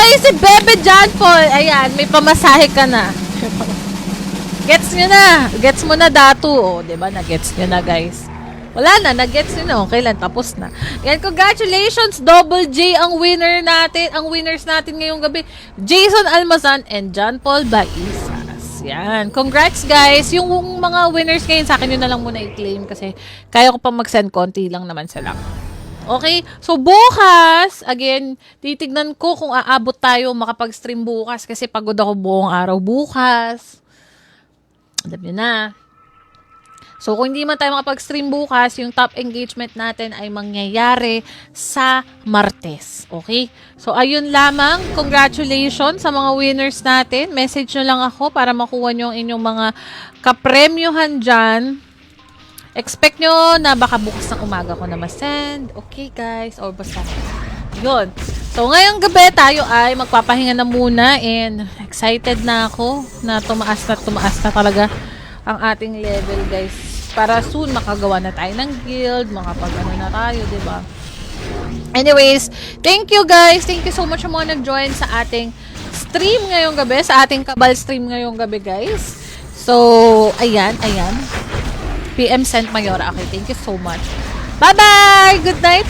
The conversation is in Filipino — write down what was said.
Ay, si Bebe John Paul. Ayan, may pamasahe ka na. Gets nyo na. Gets mo na datu. O, diba? Na-gets nyo na, guys. Wala na. Na-gets nyo na. Okay lang. Tapos na. Yan, congratulations. Double J ang winner natin. Ang winners natin ngayong gabi. Jason Almazan and John Paul Baisas. Yan. Congrats, guys. Yung mga winners ngayon, sa akin yun na lang muna i-claim kasi kaya ko pa mag-send konti lang naman sila. Okay? So, bukas, again, titignan ko kung aabot tayo makapag-stream bukas kasi pagod ako buong araw bukas. Alam nyo na. So, kung hindi man tayo makapag-stream bukas, yung top engagement natin ay mangyayari sa Martes. Okay? So, ayun lamang. Congratulations sa mga winners natin. Message nyo lang ako para makuha nyo ang inyong mga kapremyohan dyan. Expect nyo na baka bukas ng umaga ko na ma-send. Okay, guys? Or basta. Yun. So, ngayong gabi tayo ay magpapahinga na muna and excited na ako na tumaas na talaga ang ating level, guys. Para soon makagawa na tayo ng guild, makapag-ano na tayo, diba? Anyways, thank you, guys. Thank you so much sa mga nag-join sa ating stream ngayong gabi, sa ating Kabal stream ngayong gabi, guys. So, ayan. PM Saint Mayora. Okay, thank you so much. Bye-bye! Good night!